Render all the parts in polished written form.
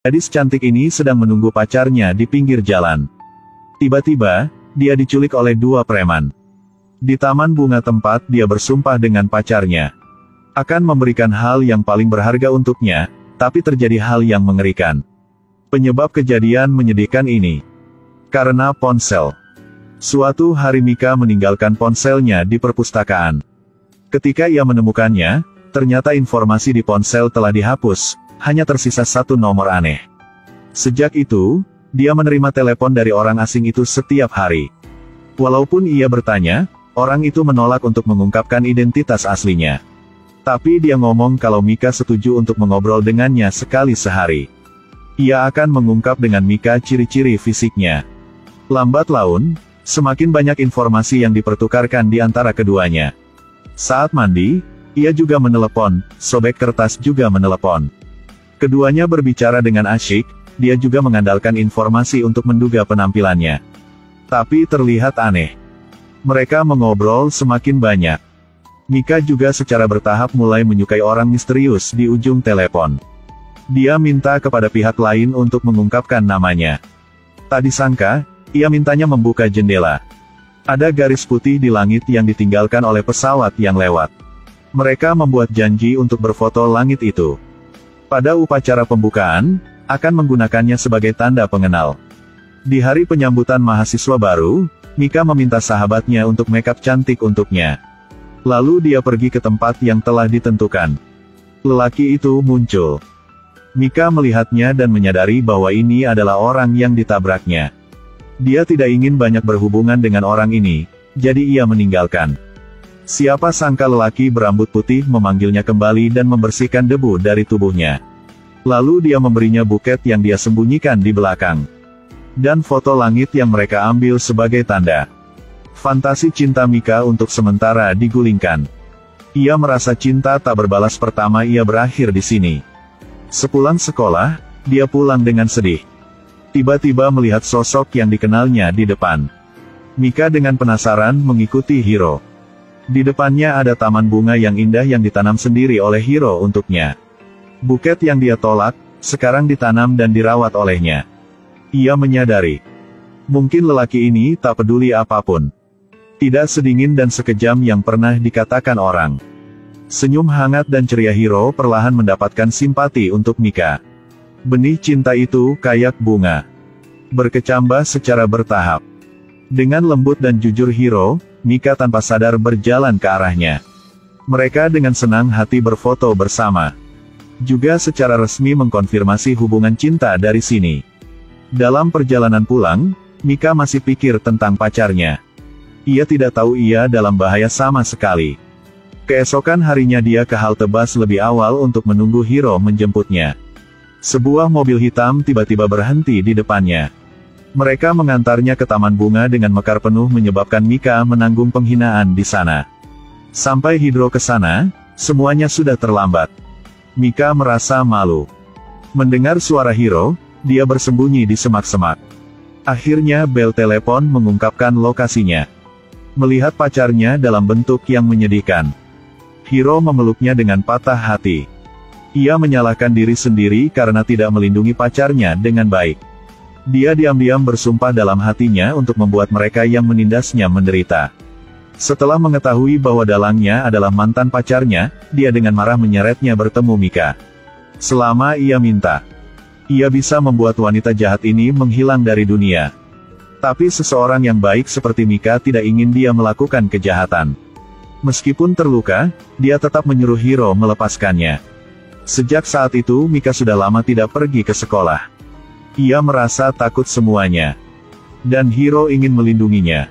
Gadis cantik ini sedang menunggu pacarnya di pinggir jalan. Tiba-tiba, dia diculik oleh dua preman. Di taman bunga tempat dia bersumpah dengan pacarnya akan memberikan hal yang paling berharga untuknya, tapi terjadi hal yang mengerikan. Penyebab kejadian menyedihkan ini karena ponsel. Suatu hari Mika meninggalkan ponselnya di perpustakaan. Ketika ia menemukannya, ternyata informasi di ponsel telah dihapus, hanya tersisa satu nomor aneh. Sejak itu, dia menerima telepon dari orang asing itu setiap hari. Walaupun ia bertanya, orang itu menolak untuk mengungkapkan identitas aslinya. Tapi dia ngomong kalau Mika setuju untuk mengobrol dengannya sekali sehari. Ia akan mengungkap dengan Mika ciri-ciri fisiknya. Lambat laun, semakin banyak informasi yang dipertukarkan di antara keduanya. Saat mandi, ia juga menelepon, sobek kertas juga menelepon. Keduanya berbicara dengan asyik, dia juga mengandalkan informasi untuk menduga penampilannya. Tapi terlihat aneh. Mereka mengobrol semakin banyak. Mika juga secara bertahap mulai menyukai orang misterius di ujung telepon. Dia minta kepada pihak lain untuk mengungkapkan namanya. Tak disangka, ia mintanya membuka jendela. Ada garis putih di langit yang ditinggalkan oleh pesawat yang lewat. Mereka membuat janji untuk berfoto langit itu. Pada upacara pembukaan, akan menggunakannya sebagai tanda pengenal. Di hari penyambutan mahasiswa baru, Mika meminta sahabatnya untuk makeup cantik untuknya. Lalu dia pergi ke tempat yang telah ditentukan. Lelaki itu muncul. Mika melihatnya dan menyadari bahwa ini adalah orang yang ditabraknya. Dia tidak ingin banyak berhubungan dengan orang ini, jadi ia meninggalkan. Siapa sangka lelaki berambut putih memanggilnya kembali dan membersihkan debu dari tubuhnya. Lalu dia memberinya buket yang dia sembunyikan di belakang. Dan foto langit yang mereka ambil sebagai tanda. Fantasi cinta Mika untuk sementara digulingkan. Ia merasa cinta tak berbalas pertama ia berakhir di sini. Sepulang sekolah, dia pulang dengan sedih. Tiba-tiba melihat sosok yang dikenalnya di depan. Mika dengan penasaran mengikuti Hiro. Di depannya ada taman bunga yang indah yang ditanam sendiri oleh Hiro untuknya. Buket yang dia tolak, sekarang ditanam dan dirawat olehnya. Ia menyadari, mungkin lelaki ini tak peduli apapun. Tidak sedingin dan sekejam yang pernah dikatakan orang. Senyum hangat dan ceria Hiro perlahan mendapatkan simpati untuk Mika. Benih cinta itu kayak bunga. Berkecambah secara bertahap. Dengan lembut dan jujur Hiro, Mika tanpa sadar berjalan ke arahnya. Mereka dengan senang hati berfoto bersama. Juga secara resmi mengkonfirmasi hubungan cinta dari sini. Dalam perjalanan pulang, Mika masih pikir tentang pacarnya. Ia tidak tahu ia dalam bahaya sama sekali. Keesokan harinya dia ke halte bus lebih awal untuk menunggu Hiro menjemputnya. Sebuah mobil hitam tiba-tiba berhenti di depannya. Mereka mengantarnya ke taman bunga dengan mekar penuh menyebabkan Mika menanggung penghinaan di sana. Sampai Hiro ke sana, semuanya sudah terlambat. Mika merasa malu. Mendengar suara Hiro, dia bersembunyi di semak-semak. Akhirnya bel telepon mengungkapkan lokasinya. Melihat pacarnya dalam bentuk yang menyedihkan, Hiro memeluknya dengan patah hati. Ia menyalahkan diri sendiri karena tidak melindungi pacarnya dengan baik. Dia diam-diam bersumpah dalam hatinya untuk membuat mereka yang menindasnya menderita. Setelah mengetahui bahwa dalangnya adalah mantan pacarnya, dia dengan marah menyeretnya bertemu Mika. Selama ia minta, ia bisa membuat wanita jahat ini menghilang dari dunia. Tapi seseorang yang baik seperti Mika tidak ingin dia melakukan kejahatan. Meskipun terluka, dia tetap menyuruh Hiro melepaskannya. Sejak saat itu Mika sudah lama tidak pergi ke sekolah. Ia merasa takut semuanya. Dan Hiro ingin melindunginya.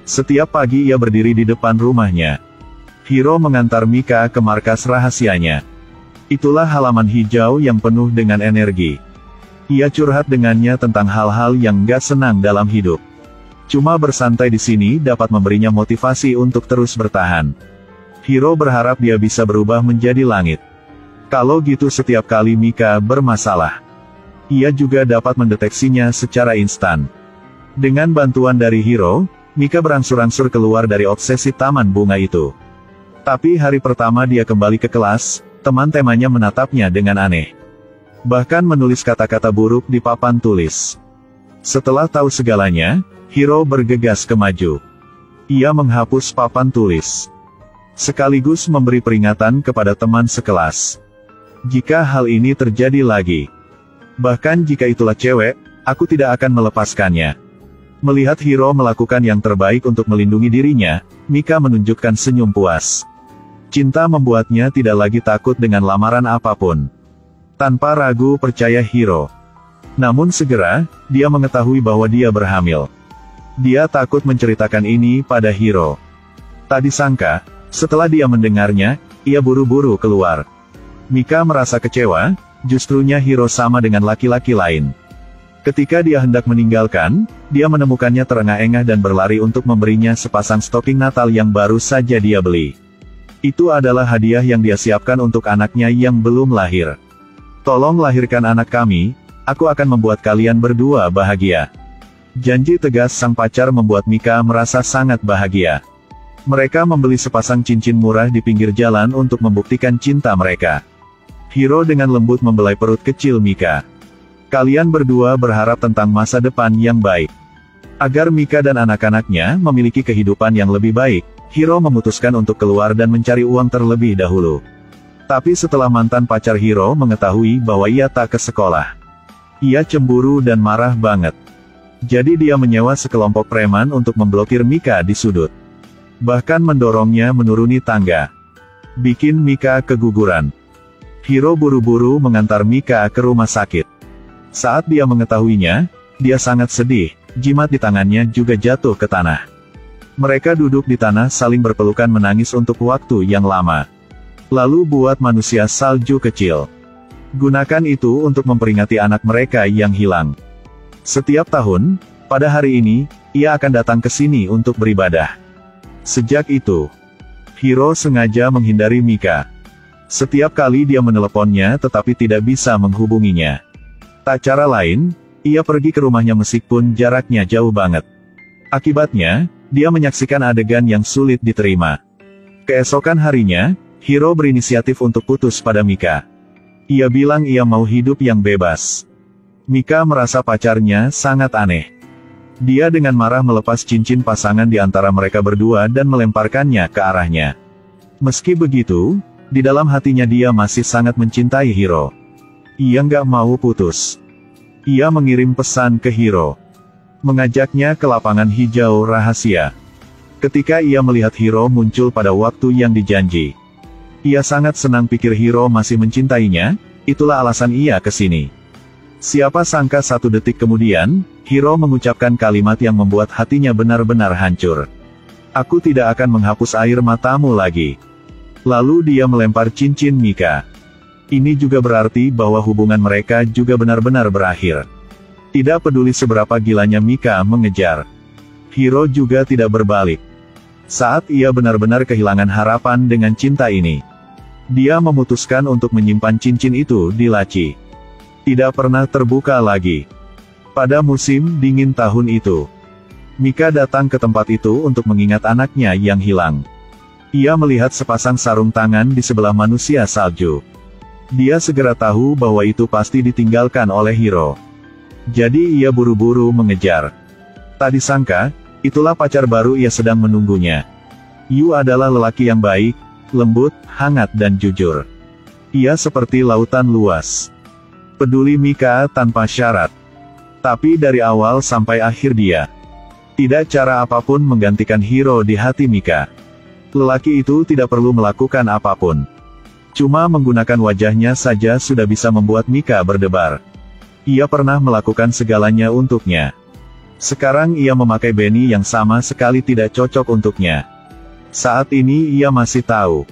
Setiap pagi ia berdiri di depan rumahnya. Hiro mengantar Mika ke markas rahasianya. Itulah halaman hijau yang penuh dengan energi. Ia curhat dengannya tentang hal-hal yang gak senang dalam hidup. Cuma bersantai di sini dapat memberinya motivasi untuk terus bertahan. Hiro berharap dia bisa berubah menjadi langit. Kalau gitu setiap kali Mika bermasalah, ia juga dapat mendeteksinya secara instan. Dengan bantuan dari Hiro, Mika berangsur-angsur keluar dari obsesi taman bunga itu. Tapi hari pertama dia kembali ke kelas, teman-temannya menatapnya dengan aneh. Bahkan menulis kata-kata buruk di papan tulis. Setelah tahu segalanya, Hiro bergegas ke maju. Ia menghapus papan tulis. Sekaligus memberi peringatan kepada teman sekelas. Jika hal ini terjadi lagi, bahkan jika itulah cewek, aku tidak akan melepaskannya. Melihat Hiro melakukan yang terbaik untuk melindungi dirinya, Mika menunjukkan senyum puas. Cinta membuatnya tidak lagi takut dengan lamaran apapun. Tanpa ragu percaya Hiro. Namun segera, dia mengetahui bahwa dia berhamil. Dia takut menceritakan ini pada Hiro. Tak disangka, setelah dia mendengarnya, ia buru-buru keluar. Mika merasa kecewa, justrunya Hiro sama dengan laki-laki lain. Ketika dia hendak meninggalkan, dia menemukannya terengah-engah dan berlari untuk memberinya sepasang stocking Natal yang baru saja dia beli. Itu adalah hadiah yang dia siapkan untuk anaknya yang belum lahir. Tolong lahirkan anak kami, aku akan membuat kalian berdua bahagia. Janji tegas sang pacar membuat Mika merasa sangat bahagia. Mereka membeli sepasang cincin murah di pinggir jalan untuk membuktikan cinta mereka. Hiro dengan lembut membelai perut kecil Mika. Kalian berdua berharap tentang masa depan yang baik. Agar Mika dan anak-anaknya memiliki kehidupan yang lebih baik, Hiro memutuskan untuk keluar dan mencari uang terlebih dahulu. Tapi setelah mantan pacar Hiro mengetahui bahwa ia tak ke sekolah, ia cemburu dan marah banget. Jadi dia menyewa sekelompok preman untuk memblokir Mika di sudut. Bahkan mendorongnya menuruni tangga. Bikin Mika keguguran. Hiro buru-buru mengantar Mika ke rumah sakit. Saat dia mengetahuinya, dia sangat sedih, jimat di tangannya juga jatuh ke tanah. Mereka duduk di tanah saling berpelukan menangis untuk waktu yang lama. Lalu buat manusia salju kecil. Gunakan itu untuk memperingati anak mereka yang hilang. Setiap tahun, pada hari ini, ia akan datang ke sini untuk beribadah. Sejak itu, Hiro sengaja menghindari Mika. Setiap kali dia meneleponnya tetapi tidak bisa menghubunginya. Tak cara lain, ia pergi ke rumahnya meskipun jaraknya jauh banget. Akibatnya, dia menyaksikan adegan yang sulit diterima. Keesokan harinya, Hiro berinisiatif untuk putus pada Mika. Ia bilang ia mau hidup yang bebas. Mika merasa pacarnya sangat aneh. Dia dengan marah melepas cincin pasangan di antara mereka berdua dan melemparkannya ke arahnya. Meski begitu, di dalam hatinya dia masih sangat mencintai Hiro. Ia nggak mau putus. Ia mengirim pesan ke Hiro, mengajaknya ke lapangan hijau rahasia. Ketika ia melihat Hiro muncul pada waktu yang dijanji, ia sangat senang pikir Hiro masih mencintainya, itulah alasan ia ke sini. Siapa sangka satu detik kemudian, Hiro mengucapkan kalimat yang membuat hatinya benar-benar hancur. Aku tidak akan menghapus air matamu lagi. Lalu dia melempar cincin Mika. Ini juga berarti bahwa hubungan mereka juga benar-benar berakhir. Tidak peduli seberapa gilanya Mika mengejar, Hiro juga tidak berbalik. Saat ia benar-benar kehilangan harapan dengan cinta ini, dia memutuskan untuk menyimpan cincin itu di laci. Tidak pernah terbuka lagi. Pada musim dingin tahun itu, Mika datang ke tempat itu untuk mengingat anaknya yang hilang. Ia melihat sepasang sarung tangan di sebelah manusia salju. Dia segera tahu bahwa itu pasti ditinggalkan oleh Hiro. Jadi ia buru-buru mengejar. Tak disangka, itulah pacar baru ia sedang menunggunya. Yu adalah lelaki yang baik, lembut, hangat dan jujur. Ia seperti lautan luas. Peduli Mika tanpa syarat. Tapi dari awal sampai akhir dia tidak cara apapun menggantikan Hiro di hati Mika. Lelaki itu tidak perlu melakukan apapun. Cuma menggunakan wajahnya saja sudah bisa membuat Mika berdebar. Ia pernah melakukan segalanya untuknya. Sekarang ia memakai beanie yang sama sekali tidak cocok untuknya. Saat ini ia masih tahu.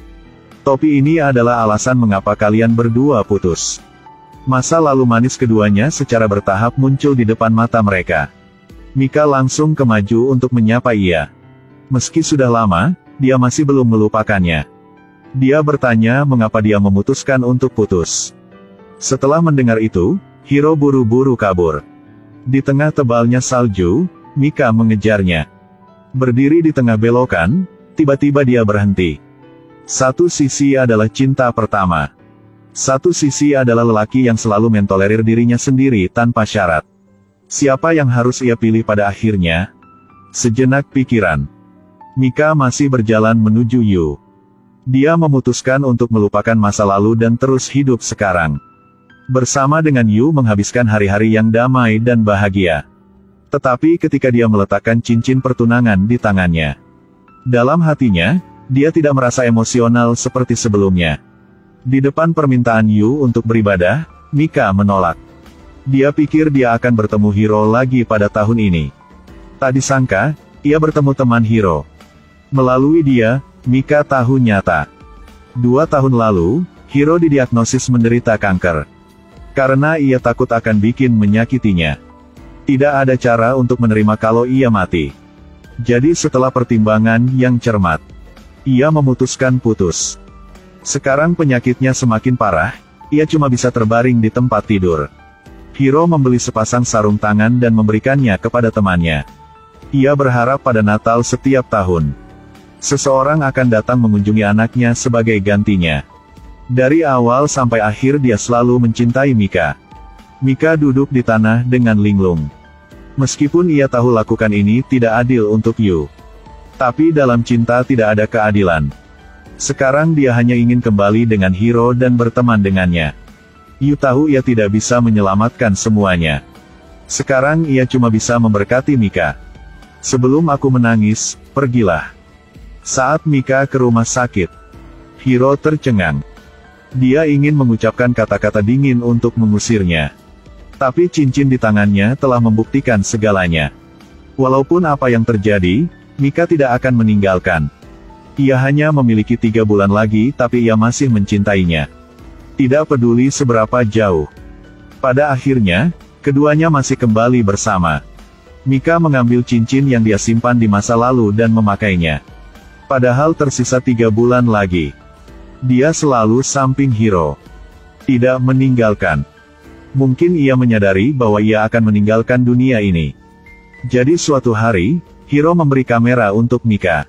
Topi ini adalah alasan mengapa kalian berdua putus. Masa lalu manis keduanya secara bertahap muncul di depan mata mereka. Mika langsung kemaju untuk menyapa ia. Meski sudah lama, dia masih belum melupakannya. Dia bertanya mengapa dia memutuskan untuk putus. Setelah mendengar itu, Hiro buru-buru kabur. Di tengah tebalnya salju, Mika mengejarnya. Berdiri di tengah belokan, tiba-tiba dia berhenti. Satu sisi adalah cinta pertama. Satu sisi adalah lelaki yang selalu mentolerir dirinya sendiri tanpa syarat. Siapa yang harus ia pilih pada akhirnya? Sejenak pikiran. Mika masih berjalan menuju Yu. Dia memutuskan untuk melupakan masa lalu dan terus hidup sekarang. Bersama dengan Yu menghabiskan hari-hari yang damai dan bahagia. Tetapi ketika dia meletakkan cincin pertunangan di tangannya, dalam hatinya, dia tidak merasa emosional seperti sebelumnya. Di depan permintaan Yu untuk beribadah, Mika menolak. Dia pikir dia akan bertemu Hiro lagi pada tahun ini. Tak disangka, ia bertemu teman Hiro. Melalui dia, Mika tahu nyata. 2 tahun lalu, Hiro didiagnosis menderita kanker. Karena ia takut akan bikin menyakitinya. Tidak ada cara untuk menerima kalau ia mati. Jadi setelah pertimbangan yang cermat, ia memutuskan putus. Sekarang penyakitnya semakin parah, ia cuma bisa terbaring di tempat tidur. Hiro membeli sepasang sarung tangan dan memberikannya kepada temannya. Ia berharap pada Natal setiap tahun, seseorang akan datang mengunjungi anaknya sebagai gantinya. Dari awal sampai akhir dia selalu mencintai Mika. Mika duduk di tanah dengan linglung. Meskipun ia tahu lakukan ini tidak adil untuk Yu. Tapi dalam cinta tidak ada keadilan. Sekarang dia hanya ingin kembali dengan Hiro dan berteman dengannya. Yu tahu ia tidak bisa menyelamatkan semuanya. Sekarang ia cuma bisa memberkati Mika. Sebelum aku menangis, pergilah. Saat Mika ke rumah sakit, Hiro tercengang. Dia ingin mengucapkan kata-kata dingin untuk mengusirnya. Tapi cincin di tangannya telah membuktikan segalanya. Walaupun apa yang terjadi, Mika tidak akan meninggalkan. Ia hanya memiliki 3 bulan lagi tapi ia masih mencintainya. Tidak peduli seberapa jauh. Pada akhirnya, keduanya masih kembali bersama. Mika mengambil cincin yang dia simpan di masa lalu dan memakainya. Padahal tersisa 3 bulan lagi. Dia selalu samping Hiro. Tidak meninggalkan. Mungkin ia menyadari bahwa ia akan meninggalkan dunia ini. Jadi suatu hari, Hiro memberi kamera untuk Mika.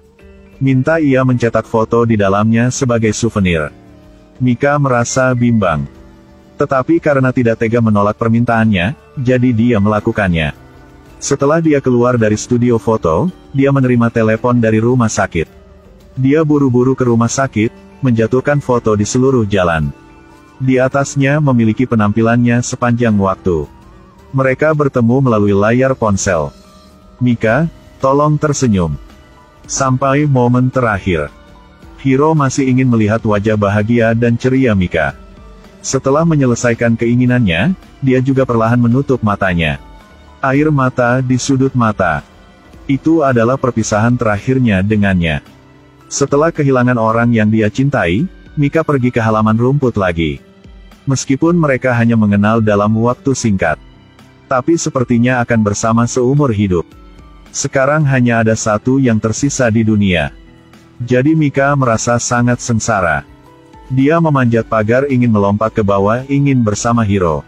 Minta ia mencetak foto di dalamnya sebagai souvenir. Mika merasa bimbang. Tetapi karena tidak tega menolak permintaannya, jadi dia melakukannya. Setelah dia keluar dari studio foto, dia menerima telepon dari rumah sakit. Dia buru-buru ke rumah sakit, menjatuhkan foto di seluruh jalan. Di atasnya memiliki penampilannya sepanjang waktu. Mereka bertemu melalui layar ponsel. Mika, tolong tersenyum. Sampai momen terakhir. Hiro masih ingin melihat wajah bahagia dan ceria Mika. Setelah menyelesaikan keinginannya, dia juga perlahan menutup matanya. Air mata di sudut mata. Itu adalah perpisahan terakhirnya dengannya. Setelah kehilangan orang yang dia cintai, Mika pergi ke halaman rumput lagi. Meskipun mereka hanya mengenal dalam waktu singkat. Tapi sepertinya akan bersama seumur hidup. Sekarang hanya ada satu yang tersisa di dunia. Jadi Mika merasa sangat sengsara. Dia memanjat pagar ingin melompat ke bawah ingin bersama Hiro.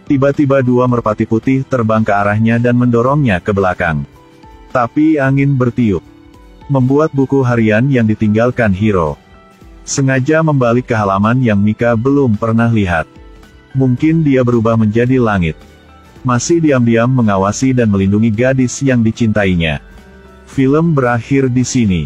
Tiba-tiba 2 merpati putih terbang ke arahnya dan mendorongnya ke belakang. Tapi angin bertiup. Membuat buku harian yang ditinggalkan Hiro. Sengaja membalik ke halaman yang Mika belum pernah lihat. Mungkin dia berubah menjadi langit. Masih diam-diam mengawasi dan melindungi gadis yang dicintainya. Film berakhir di sini.